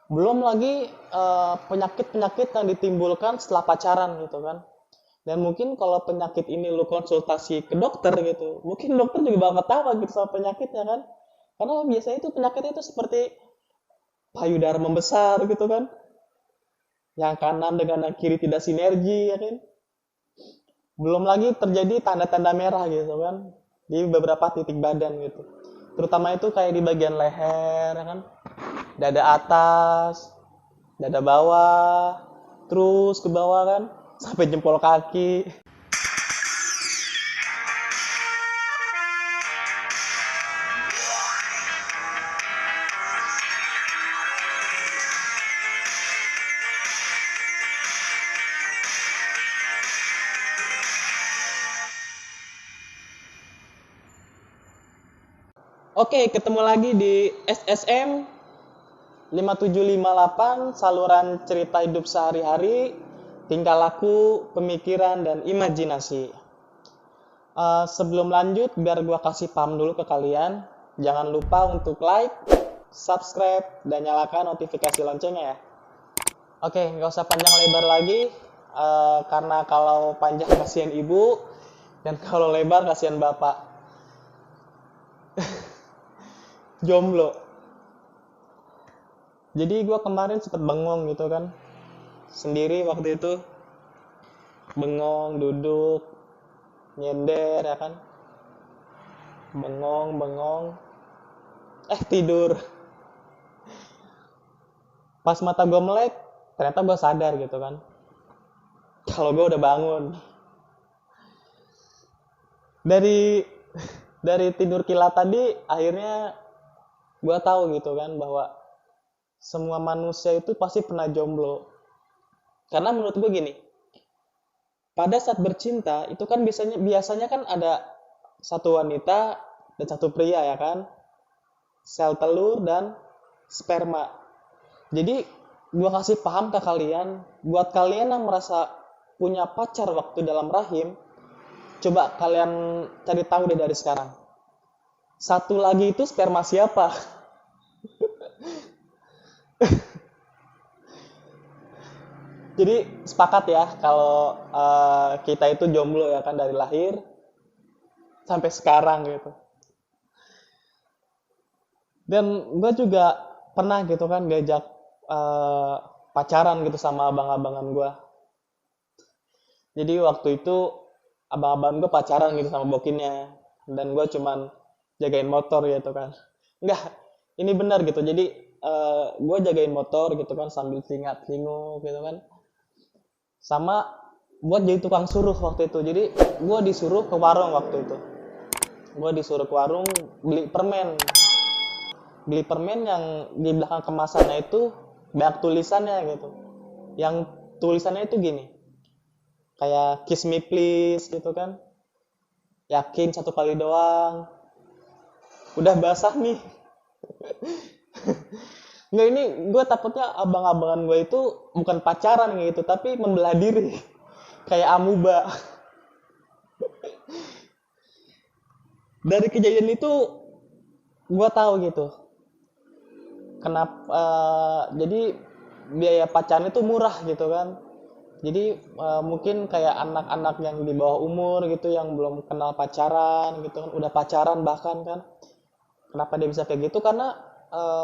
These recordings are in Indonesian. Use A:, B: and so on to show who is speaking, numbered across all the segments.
A: Belum lagi penyakit-penyakit yang ditimbulkan setelah pacaran gitu kan. Dan mungkin kalau penyakit ini lu konsultasi ke dokter gitu, mungkin dokter juga bakal ketawa gitu sama penyakitnya kan. Karena biasanya itu penyakitnya itu seperti payudara membesar gitu kan. Yang kanan dengan yang kiri tidak sinergi ya kan. Belum lagi terjadi tanda-tanda merah gitu kan di beberapa titik badan gitu. Terutama itu kayak di bagian leher ya kan, dada atas, dada bawah, terus ke bawah kan, sampai jempol kaki. Oke, ketemu lagi di SSM 5758, saluran cerita hidup sehari-hari, tingkah laku, pemikiran, dan imajinasi. Sebelum lanjut, biar gua kasih paham dulu ke kalian, jangan lupa untuk like, subscribe, dan nyalakan notifikasi loncengnya ya. Oke, nggak usah panjang lebar lagi, karena kalau panjang kasihan ibu, dan kalau lebar kasihan bapak. Jomblo. Jadi gue kemarin sempet bengong gitu kan, sendiri waktu itu, bengong, duduk, nyender ya kan, bengong, tidur. Pas mata gue melek, ternyata gue sadar gitu kan, kalau gue udah bangun. Dari tidur kilat tadi, akhirnya gue tahu gitu kan bahwa semua manusia itu pasti pernah jomblo. Karena menurut gue gini, pada saat bercinta itu kan biasanya kan ada satu wanita dan satu pria ya kan, sel telur dan sperma. Jadi gue kasih paham ke kalian, buat kalian yang merasa punya pacar waktu dalam rahim, coba kalian cari tahu deh dari sekarang, satu lagi itu sperma siapa. Jadi sepakat ya kalau kita itu jomblo ya kan, dari lahir sampai sekarang gitu. Dan gue juga pernah gitu kan diajak pacaran gitu sama abang-abangan gue. Jadi waktu itu abang-abangan gue pacaran gitu sama bokinnya, dan gue cuman jagain motor gitu kan. Enggak, ini benar gitu. Jadi gue jagain motor gitu kan sambil telinga-telingu gitu kan, sama buat jadi tukang suruh waktu itu. Jadi gue disuruh ke warung waktu itu. Gue disuruh ke warung beli permen. Beli permen yang di belakang kemasannya itu banyak tulisannya gitu. Yang tulisannya itu gini, kayak kiss me please gitu kan. Yakin satu kali doang. Udah basah nih. Nggak, ini gue takutnya abang-abangan gue itu bukan pacaran gitu, tapi membelah diri. Kayak amuba. Dari kejadian itu gue tahu gitu, kenapa jadi biaya pacaran itu murah gitu kan. Jadi mungkin kayak anak-anak yang di bawah umur gitu, yang belum kenal pacaran gitu kan, udah pacaran bahkan kan, kenapa dia bisa kayak gitu, karena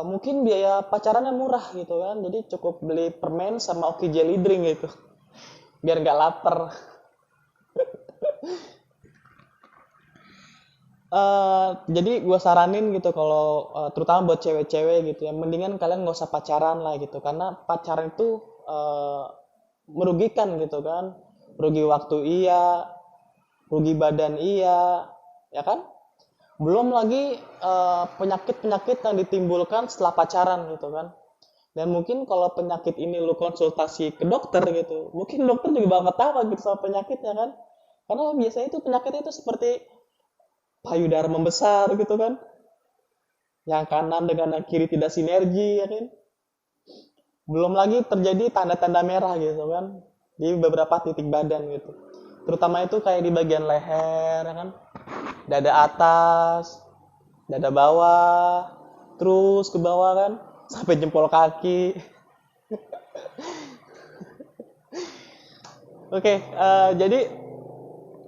A: mungkin biaya pacarannya murah gitu kan. Jadi cukup beli permen sama oki jelly drink gitu, biar nggak lapar. Jadi gue saranin gitu, kalau terutama buat cewek-cewek gitu ya, mendingan kalian nggak usah pacaran lah gitu, karena pacaran itu merugikan gitu kan. Rugi waktu iya, rugi badan iya, ya kan. Belum lagi penyakit-penyakit yang ditimbulkan setelah pacaran gitu kan. Dan mungkin kalau penyakit ini lu konsultasi ke dokter gitu, mungkin dokter juga bakal ketawa gitu sama penyakitnya kan. Karena biasanya itu penyakitnya itu seperti payudara membesar gitu kan, yang kanan dengan yang kiri tidak sinergi ya kan. Belum lagi terjadi tanda-tanda merah gitu kan di beberapa titik badan gitu. Terutama itu kayak di bagian leher ya kan, dada atas, dada bawah, terus ke bawah kan, sampai jempol kaki. Oke, jadi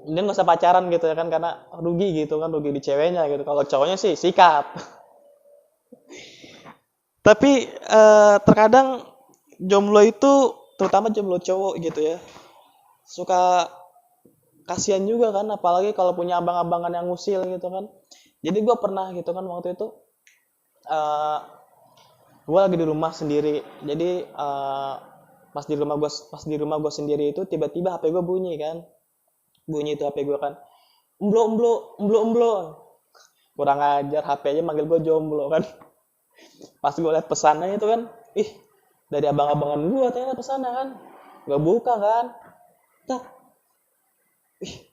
A: dia nggak usah pacaran gitu ya kan, karena rugi gitu kan, rugi di ceweknya gitu. Kalau cowoknya sih sikat. Tapi terkadang jomblo itu, terutama jomblo cowok gitu ya, suka kasihan juga kan, apalagi kalau punya abang-abangan yang ngusil gitu kan. Jadi gue pernah gitu kan waktu itu, uh, gue lagi di rumah sendiri. Jadi pas di rumah gue sendiri itu tiba-tiba HP gue bunyi kan, bunyi itu HP gue kan, emblo emblo emblo emblo, kurang ajar, HP aja manggil gue jomblo kan. Pas gue liat pesannya itu kan, ih, dari abang-abangan gue ternyata pesannya kan, gue buka kan, tak, ih,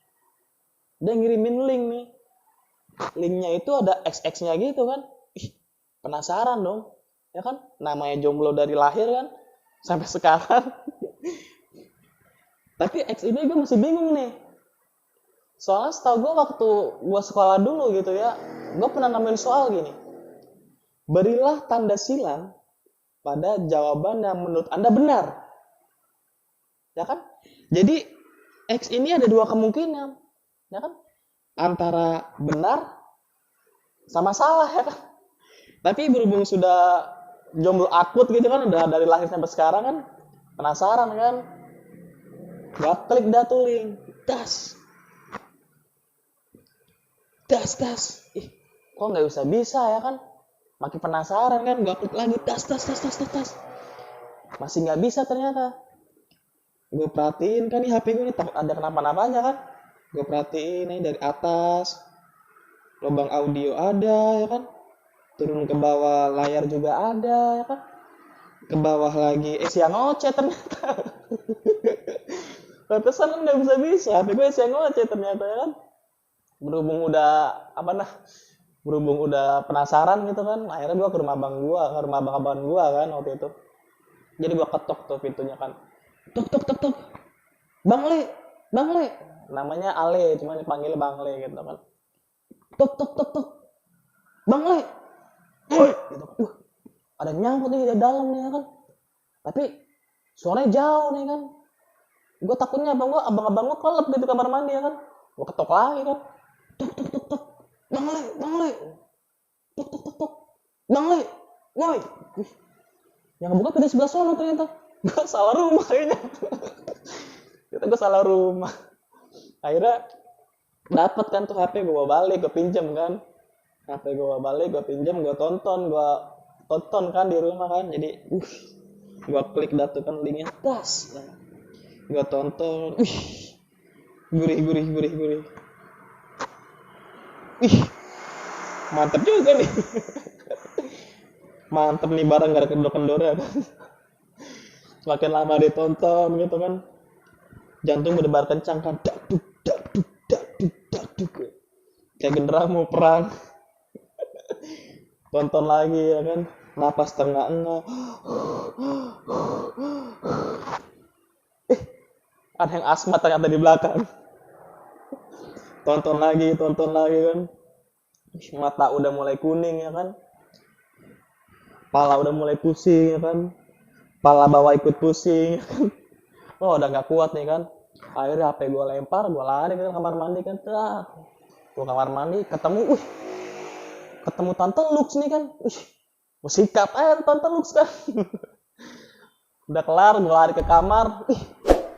A: dia ngirimin link nih, linknya itu ada XX-nya gitu kan, ih, penasaran dong, ya kan, namanya jomblo dari lahir kan, sampai sekarang. Tapi X ini gue masih bingung nih, soalnya setahu gue waktu gue sekolah dulu gitu ya, gue pernah nemuin soal gini, berilah tanda silang pada jawaban yang menurut Anda benar. Ya kan? Jadi X ini ada dua kemungkinan, ya kan? Antara benar sama salah, ya kan? Tapi berhubung sudah jomblo akut gitu kan, udah dari lahir sampai sekarang kan, penasaran kan? Gua klik dah tuh link, das, das. Ih, kok nggak bisa ya kan? Makin penasaran kan, gua klik lagi, das. Masih nggak bisa ternyata. Gue perhatiin kan nih HP gue nih ada kenapa-napanya kan. Gue perhatiin nih dari atas, lubang audio ada ya kan. Turun ke bawah layar juga ada ya kan. Ke bawah lagi siang ngoceh ternyata. Pantesan kan nggak bisa HP gue siang ngoceh ternyata ya kan. Berhubung udah penasaran gitu kan, akhirnya gue ke rumah abang gue kan waktu itu. Jadi gue ketok tuh pintunya kan, tok, Bang Le, namanya Ale, cuma dipanggil Bang Le gitu kan, tok, Bang Le, gitu. Ada nyangkut nih di dalam nih kan, tapi suaranya jauh nih kan, gue takutnya abang-abang gue kelep gitu kamar mandi ya kan, gue ketok lagi kan, tok, Bang Le, tok, Bang Le, woi, yang buka pintu sebelah sana ternyata, gue salah rumah kayaknya. Kita gue salah rumah. Akhirnya dapat kan tuh HP, gue bawa balik, gue pinjam kan. HP gue bawa balik, gue pinjam, gue tonton kan di rumah kan. Jadi, gue klik dah tuh kan linknya, das. Gue tonton, gurih. Mantep juga nih. Mantep nih, barang gak ada kendor-kendor ya kan. Semakin lama ditonton gitu kan, jantung berdebar kencang kan, dakduk, kayak genderang mau perang. Tonton lagi ya kan, napas tengah-tengah. Ada yang asma ternyata di belakang. Tonton lagi kan, mata udah mulai kuning ya kan, pala udah mulai pusing ya kan, pala bawah ikut pusing ya kan. Oh, udah gak kuat nih kan, akhirnya HP gue lempar, gue lari ke kamar mandi kan. Gue kamar mandi ketemu Tante Lux nih kan, gue sikat Tante Lux kan. Udah kelar, gue lari ke kamar,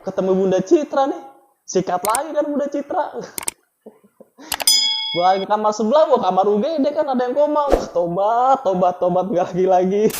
A: ketemu Bunda Citra nih, sikat lagi kan Bunda Citra. Gue lari ke kamar sebelah, gue kamar UGD kan ada yang koma, tobat gak lagi.